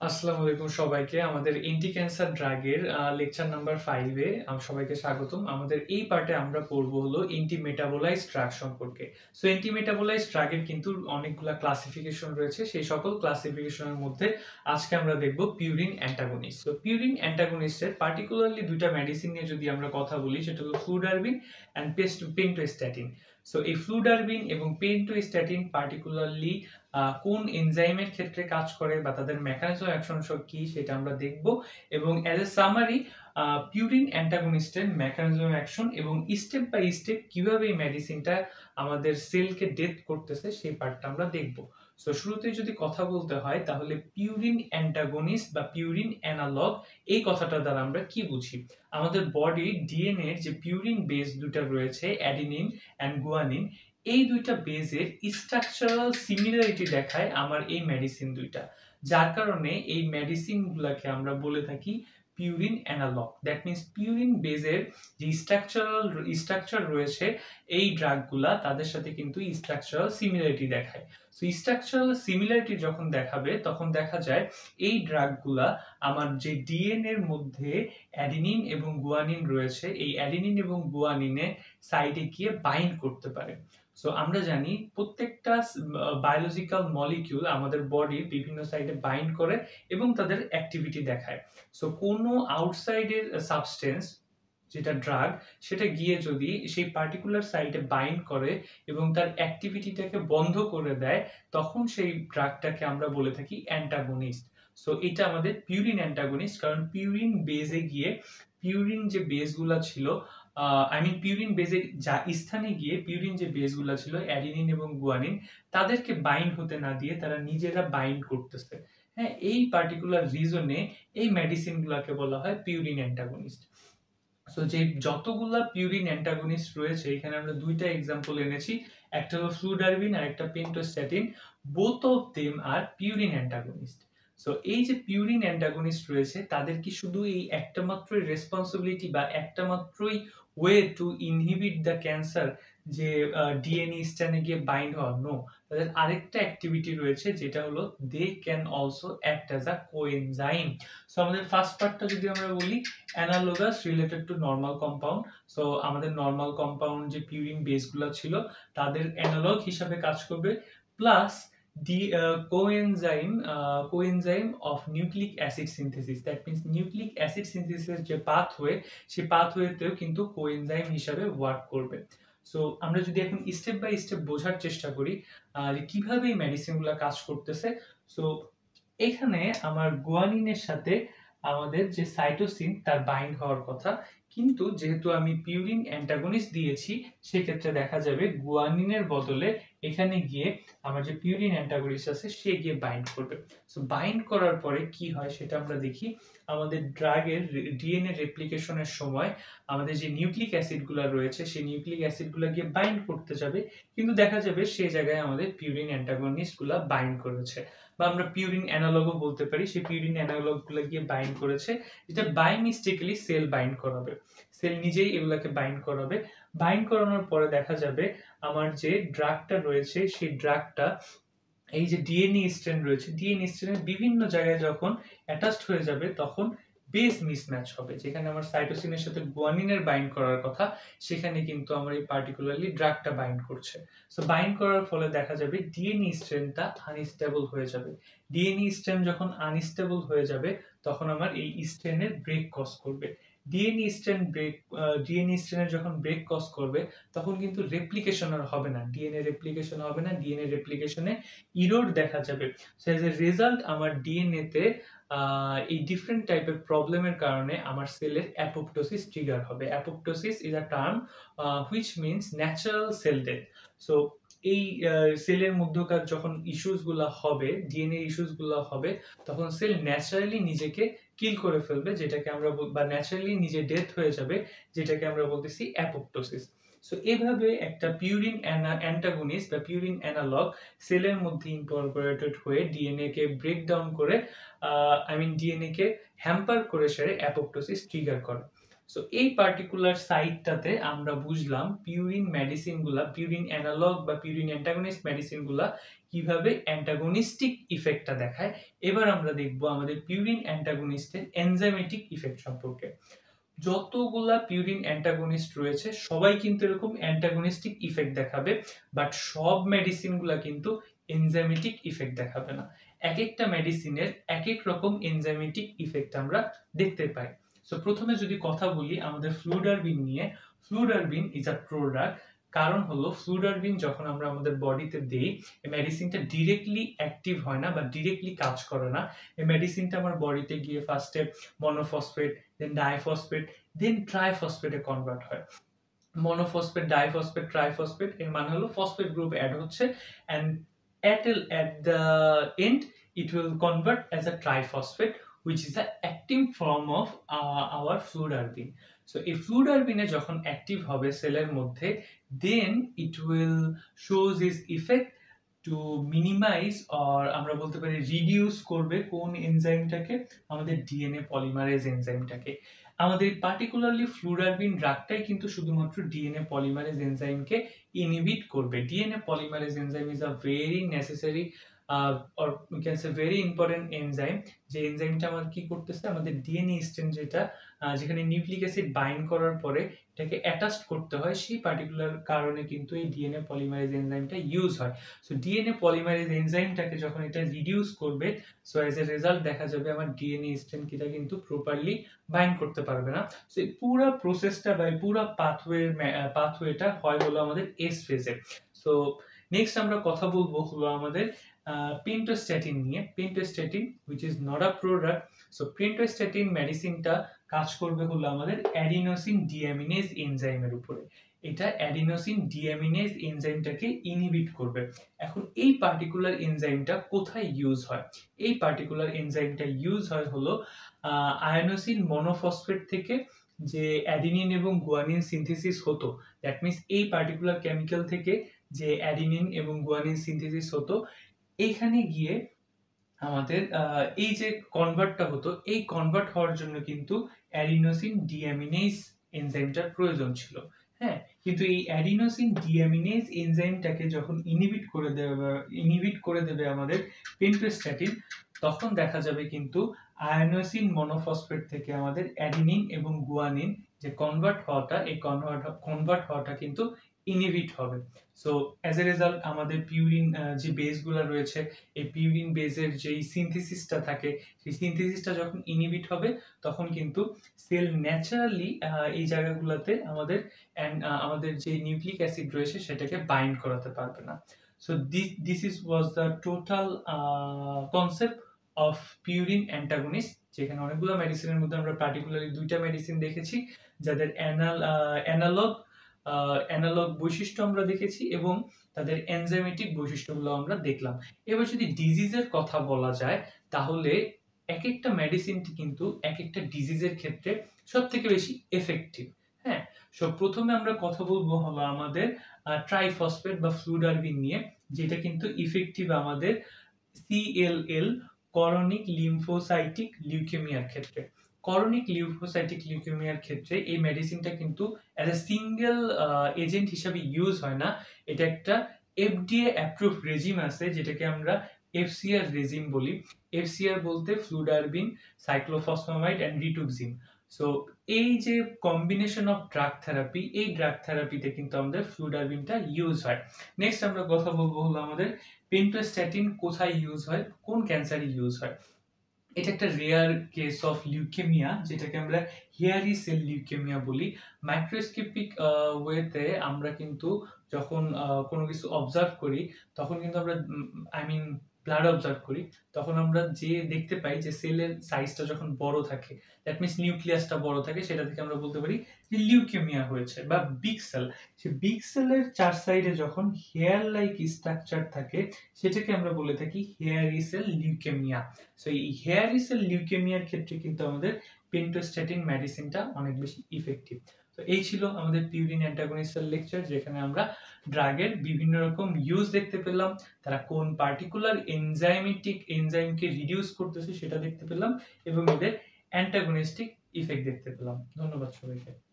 আসসালামু আলাইকুম সবাইকে। আমাদের এন্টি ক্যান্সার ড্রাগের লেকচার নাম্বার 5 এ সবাইকে স্বাগতম। আমাদের এই পার্টে আমরা পড়বো হলো এন্টি মেটাবোলাইজড ড্রাগ সম্পর্কে। সো এন্টি মেটাবোলাইজড ড্রাগের কিন্তু অনেকগুলা ক্লাসিফিকেশন রয়েছে। সেই সকল ক্লাসিফিকেশনের মধ্যে আজকে আমরা দেখব পিউরিন অ্যান্টাগনিস্ট। তো পিউরিন অ্যান্টাগনিস্টের পার্টিকুলারলি দুইটা মেডিসিন নিয়ে যদি আমরা কথা বলি সেটা হলো ফ্লুডারবিন এন্ড পেন্টোস্ট্যাটিন। সো এই ফ্লুডারবিন এবং পেন্টোস্ট্যাটিন পার্টিকুলারলি কোন এনজাইমের ক্ষেত্রে কাজ করে বা তাদের মেকানিজম অ্যাকশন কি সেটা আমরা দেখব এবং অ্যাজ এ সামারি পিউরিন অ্যান্টাগনিস্টের মেকানিজম অ্যাকশন এবং স্টেপ বাই স্টেপ কিভাবে এই মেডিসিনটা আমাদের সেলকে ডেথ করতেছে সেই পার্টটা আমরা দেখব। সো শুরুতে যদি কথা বলতে হয় তাহলে পিউরিন অ্যান্টাগনিস্ট বা পিউরিন অ্যানালগ এই কথাটা দ্বারা আমরা কি বুঝি? আমাদের বডি ডিএনএ এর যে পিউরিন বেস দুটো রয়েছে অ্যাডিনিন এন্ড গুয়ানিন, এই দুইটা বেজের স্ট্রাকচারাল সিমিলারিটি দেখায় আমার এই মেডিসিন দুইটা, যার কারণে এই মেডিসিন গুলাকে আমরা বলে থাকি purine analog. That means purine বেজের যে স্ট্রাকচার রয়েছে এই ড্রাগগুলা তাদের সাথে কিন্তু স্ট্রাকচারাল সিমিলারিটি দেখায়। সো স্ট্রাকচারাল সিমিলারিটি যখন দেখাবে তখন দেখা যায় এই ড্রাগগুলা আমার যে ডিএনএ এর মধ্যে অ্যাডিনিন এবং গুয়ানিন রয়েছে এই অ্যাডিনিন এবং গুয়ানিনের সাইডে গিয়ে বাইন্ড করতে পারে। সো আমরা জানি প্রত্যেকটা বায়োলজিক্যাল মলিকিউল আমাদের বডির বিভিন্ন সাইডে বাইন্ড করে এবং তাদের অ্যাক্টিভিটি দেখায়। সো কোনো আউটসাইডের সাবস্টেন্স যেটা ড্রাগ সেটা গিয়ে যদি সেই পার্টিকুলার সাইটে বাইন্ড করে এবং তার অ্যাক্টিভিটিটাকে বন্ধ করে দেয় তখন সেই ড্রাগটাকে আমরা বলে থাকি অ্যান্টাগনিস্ট। সো এটা আমাদের পিউরিন অ্যান্টাগনিস্ট, কারণ পিউরিন বেজে গিয়ে পিউরিন যে বেসগুলো ছিল পিউরিন বেজের যা স্থানে গিয়ে পিউরিন যে বেসগুলো ছিল অ্যাডিনিন এবং গুয়ানিন তাদেরকে বাইন্ড হতে না দিয়ে তারা নিজেরা বাইন্ড করতেছে। হ্যাঁ, এই পার্টিকুলার রিজনে এই মেডিসিনগুলোকে বলা হয় পিউরিন অ্যান্টাগনিস্ট। সো যে যতগুলা পিউরিন অ্যান্টাগনিস্ট রয়েছে এখানে আমরা দুইটা এক্সাম্পল এনেছি, একটা হলো ফ্লুডারবিন আর একটা pentostatin. Both of them are purine antagonist. So এই যে পিউরিন অ্যান্টাগনিস্ট রয়েছে তাদের কি শুধু এই একটা মাত্রই রেসপন্সিবিলিটি বা একটা মাত্রই way to inhibit the cancer যে ডিএনএ স্ট্র্যান্ডে গিয়ে বাইন্ড হওয়া? নো, তাদের আরেকটা অ্যাক্টিভিটি রয়েছে যেটা হলো they can also act as a coenzyme. So আমাদের ফার্স্ট পার্টটা যদি আমরা বলি analogous related to normal compound. So আমাদের নরমাল কম্পাউন্ড যে পিউরিন বেসগুলো ছিল তাদের অ্যানালগ হিসাবে কাজ করবে, plus the coenzyme of nucleic acid synthesis. That means nucleic acid সিনথেসিসের যে পাথওয়ে সেই পাথওয়েতেও কিন্তু কোএনজাইম হিসাবে ওয়ার্ক করবে। সো আমরা যদি এখন স্টেপ বাই স্টেপ বোঝার চেষ্টা করি যে কিভাবে এই মেডিসিনগুলো কাজ করতেছে। সো এখানে আমার গুয়ানিনের সাথে আমাদের যে সাইটোসিন তার বাইন্ড হওয়ার কথা, কিন্তু যেহেতু আমি পিউরিন অ্যান্টাগনিস্ট দিয়েছি সেক্ষেত্রে দেখা যাবে গুয়ানিনের বদলে এখানে গিয়ে আমার যে পিউরিন অ্যান্টাগনিস্ট আছে সে গিয়ে বাইন্ড করবে। সো বাইন্ড করার পরে কি হয় সেটা আমরা দেখি। আমাদের ড্রাগের ডিএনএ রেপ্লিকেশনের সময় আমাদের যে নিউক্লিক অ্যাসিডগুলো রয়েছে সেই নিউক্লিক অ্যাসিডগুলো গিয়ে বাইন্ড করতে যাবে, কিন্তু দেখা যাবে সেই জায়গায় আমাদের পিউরিন অ্যান্টাগনিস্টগুলো বাইন্ড করেছে, বা আমরা পিউরিন অ্যানালগও বলতে পারি। সেই পিউরিন অ্যানালগগুলো গিয়ে বাইন্ড করেছে, যেটা বাই মিস্টেকলি সেল বাইন্ড করাবে, সেল নিজেই এগুলাকে বাইন্ড করাবে। বাইন্ড করানোর পরে দেখা যাবে আমার যে ড্রাগটা রয়েছে সেই ড্রাগটা এই যে ডিএনএ স্ট্র্যান্ড রয়েছে ডিএনএ স্ট্র্যান্ডের বিভিন্ন জায়গায় যখন অ্যাটাচড হয়ে যাবে তখন বেস মিসম্যাচ হবে। যেখানে আমার সাইটোসিনের সাথে গুয়ানিনের বাইন্ড করার কথা সেখানে কিন্তু আমার এই পার্টিকুলারলি ড্রাগটা বাইন্ড করছে। সো বাইন্ড করার ফলে দেখা যাবে ডিএনএ স্ট্র্যান্ডটা আনস্টেবল হয়ে যাবে। ডিএনএ স্ট্র্যান্ড যখন আনস্টেবল হয়ে যাবে তখন আমার এই স্ট্র্যান্ডের ব্রেক কজ করবে। ডিএনএ স্ট্র্যান্ডের যখন ব্রেক কজ করবে তখন কিন্তু রেপ্লিকেশন আর হবে না, ডিএনএ রেপ্লিকেশন হবে না, ডিএনএ রেপ্লিকেশনে ইরোড দেখা যাবে। সো এজ এ রেজাল্ট আমার ডিএনএ তে এই ডিফারেন্ট টাইপের প্রবলেমের কারণে আমার সেলের অ্যাপোপ্টোসিস ট্রিগার হবে। Apoptosis is a term which means natural sell death. So এই সেলের মধ্যকার যখন ইস্যুস গুলা হবে, ডিএনএ ইস্যুস গুলা হবে, তখন সেল ন্যাচারালি নিজেকে কিল করে ফেলবে, যেটাকে আমরা বা ন্যাচারালি নিজে ডেথ হয়ে যাবে, যেটাকে আমরা বলতেছি অ্যাপোপ্টোসিস। সো এভাবে একটা পিউরিন অ্যান্টাগনিস্ট বা পিউরিন অ্যানালগ সেলের মধ্যে ইনকর্পোরেটেড হয়ে ডিএনএ কে ব্রেকডাউন করে ডিএনএ কে হ্যাম্পার করে সেরে অ্যাপোপ্টোসিস ট্রিগার করে। সো এই পার্টিকুলার সাইটটাতে আমরা বুঝলাম পিউরিন মেডিসিনগুলা, পিউরিন অ্যানালগ বা পিউরিন অ্যান্টাগনিস্ট মেডিসিনগুলা কিভাবে অ্যান্টাগনিস্টিক ইফেক্টটা দেখায়। এবার আমরা দেখব আমাদের পিউরিন অ্যান্টাগনিস্টের এনজাইমেটিক ইফেক্ট সম্পর্কে। যতগুলা পিউরিন অ্যান্টাগনিস্ট রয়েছে সবাই কিন্তু এরকম অ্যান্টাগনিস্টিক ইফেক্ট দেখাবে, বাট সব মেডিসিনগুলা কিন্তু এনজাইমেটিক ইফেক্ট দেখাবে না। এক একটা মেডিসিনের এক এক রকম এনজাইমেটিক ইফেক্ট আমরা দেখতে পাই। সো প্রথমে যদি কথা বলি আমাদের ফ্লুডারবিন নিয়ে, ফ্লুডারবিন ইজ আ প্রোডাক্ট। কারণ হলো ফ্লুডারবিন যখন আমরা আমাদের বডিতে দেই, এই মেডিসিনটা ডিরেক্টলি অ্যাক্টিভ হয় না বা ডিরেক্টলি কাজ করে না। এই মেডিসিনটা আমার বডিতে গিয়ে ফার্স্টে মনোফসফেট, দেন ডাইফসফেট, দেন ট্রাইফসফেটে কনভার্ট হয়। মনোফসফেট, ডাইফসফেট, ট্রাইফসফেট এর মানে হলো ফসফেট গ্রুপ অ্যাড হচ্ছে, and at the end it will convert as a triphosphate, which is the active form of our fludarabine. So এই ফ্লুডারবিনে যখন অ্যাক্টিভ হবে সেলের মধ্যে, then it will shows its effect to minimize, or আমরা বলতে পারি reduce করবে কোন এনজাইমটাকে, আমাদের ডিএনএ পলিমারেজ এনজাইমটাকে। আমাদের পার্টিকুলারলি ফ্লুডারবিন ড্রাগটাই কিন্তু শুধুমাত্র ডিএনএ পলিমারেজ এনজাইমকে ইনহিবিট করবে। DNA polymerase enzyme is a very necessary or we can say very important enzyme, যে এনজাইমটা আমাদের কি করতেছে, আমাদের ডিএনএ স্ট্র্যান্ড যেটা যেখানে নিউক্লিক অ্যাসিড বাইন্ড করার পরে এটাকে অ্যাটাচড করতে হয়, সেই পার্টিকুলার কারণে কিন্তু এই ডিএনএ পলিমারেজ এনজাইমটা ইউজ হয়। সো ডিএনএ পলিমারেজ এনজাইমটাকে যখন এটা রিডিউস করবে, সো অ্যাজ এ রেজাল্ট দেখা যাবে আমার ডিএনএ স্ট্র্যান্ড কিটা কিন্তু প্রপারলি বাইন্ড করতে পারবে না। সো এই পুরো প্রসেসটা বা এই পুরো পাথওয়েটা হয় হলো আমাদের এস ফেজে। সো নেক্সট আমরা কথা বলবো হলো আমাদের পেন্টোস্ট্যাটিন নিয়ে। Pentostatin which is not a product. So pentostatin মেডিসিনটা কাজ করবে হলো আমাদের অ্যাডিনোসিন ডিঅ্যামিনেজ এনজাইমের উপরে। এটা অ্যাডিনোসিন ডিঅ্যামিনেজ এনজাইমটাকে ইনহিবিট করবে। এখন এই পার্টিকুলার এনজাইমটা কোথায় ইউজ হয়? এই পার্টিকুলার এনজাইমটা ইউজ হয় হলো আয়োনোসিন মনোফসফেট থেকে যে অ্যাডিনিন এবং গুয়ানিন সিনথেসিস হতো, দ্যাট মিন্স এই পার্টিকুলার কেমিক্যাল থেকে যে অ্যাডিনিন এবং গুয়ানিন সিনথেসিস হতো, এইখানে গিয়ে আমাদের এই যে কনভার্টটা হতো, এই কনভার্ট হওয়ার জন্য কিন্তু অ্যাডিনোসিন ডিঅ্যামিনেজ এনজাইমটার প্রয়োজন ছিল। হ্যাঁ, কিন্তু এই অ্যাডিনোসিন ডিঅ্যামিনেজ এনজাইমটাকে যখন ইনহিবিট করে দেবে আমাদের পেন্টোস্ট্যাটিন, তখন দেখা যাবে কিন্তু আয়োনোসিন মনোফসফেট থেকে আমাদের অ্যাডিনিন এবং গুয়ানিন যে কনভার্ট হওয়াটা, এই কনভার্ট হওয়াটা কিন্তু ইনহিবিট হবে। সো অ্যাজ এ রেজাল্ট আমাদের পিউরিন যে বেসগুলো রয়েছে, এই পিউরিন বেসের যেই সিনথেসিসটা থাকে, সেই সিনথেসিসটা যখন ইনহিবিট হবে তখন কিন্তু সেল ন্যাচারালি এই জায়গাগুলোতে আমাদের যে নিউক্লিক অ্যাসিড রয়েছে সেটাকে বাইন্ড করাতে পারবে না। So this was the total concept of purine antagonist, যেখানে অনেকগুলো মেডিসিনের মধ্যে আমরা পার্টিকুলারলি দুইটা মেডিসিন দেখেছি যাদের অ্যানালগ বৈশিষ্ট্য আমরা দেখেছি এবং তাদের এনজাইমেটিক বৈশিষ্ট্যগুলো আমরা দেখলাম। এবার যদি ডিজিজের কথা বলা যায়, তাহলে এক একটা মেডিসিন কিন্তু এক একটা ডিজিজের ক্ষেত্রে সবথেকে বেশি এফেক্টিভ। হ্যাঁ, সো প্রথমে আমরা কথা বলবো হলো আমাদের ট্রাইফসফেট বা ফ্লুডারবিন নিয়ে, যেটা কিন্তু ইফেক্টিভ আমাদের CLL করনিক লিম্ফোসাইটিক লিউকেমিয়ার ক্ষেত্রে। করনিক লিউকোসাইটিক লিউকেমিয়ার ক্ষেত্রে এই মেডিসিনটা কিন্তু অ্যাজ এ সিঙ্গেল এজেন্ট হিসেবে ইউজ হয় না। এটা একটা FDA অ্যাপ্রুভ রেজিম আছে, যেটাকে আমরা FCR রেজিম বলি। FCR বলতে ফ্লুডারবিন, সাইক্লোফসফামাইড এন্ড রিটুক্সিন। সো এই যে কম্বিনেশন অফ ড্রাগ থেরাপি, এই ড্রাগ থেরাপিতে কিন্তু আমাদের ফ্লুডারবিনটা ইউজ হয়। নেক্সট আমরা কথা বলবো হলো আমাদের পেন্টোস্ট্যাটিন কোথায় ইউজ হয়, কোন ক্যান্সারে ইউজ হয়। এটা একটা রেয়ার কেস অফ লিউকেমিয়া, যেটাকে আমরা হেয়ারি সেল লিউকেমিয়া বলি। মাইক্রোস্কোপিক ওয়েতে আমরা কিন্তু যখন কোনো কিছু অবজার্ভ করি, তখন কিন্তু আমরা ব্লাড অবজার্ভ করি, তখন আমরা যে দেখতে পাই যে সেলের সাইজটা যখন বড় থাকে, দ্যাট মিন্স নিউক্লিয়াসটা বড় থাকে, সেটা থেকে আমরা বলতে পারি যে লিউকেমিয়া হয়েছে। বা বিগ সেল, সেই বিগ সেলের চার সাইডে যখন হেয়ার লাইক স্ট্রাকচার থাকে, সেটাকে আমরা বলে থাকি হেয়ারি সেল লিউকেমিয়া। সো এই হেয়ারি সেল লিউকেমিয়ার ক্ষেত্রে কিন্তু আমাদের পেন্টোস্ট্যাটিন মেডিসিনটা অনেক বেশি ইফেক্টিভ। তো এই ছিল আমাদের পিউরিন অ্যান্টাগনিস্টের লেকচার, যেখানে আমরা ড্রাগের বিভিন্ন রকম ইউজ দেখতে পেলাম, তারা কোন পার্টিকুলার এনজাইমকে রিডিউস করতেছে সেটা দেখতে পেলাম, এবং এদের অ্যান্টাগনিস্টিক ইফেক্ট দেখতে পেলাম। ধন্যবাদ সবাইকে।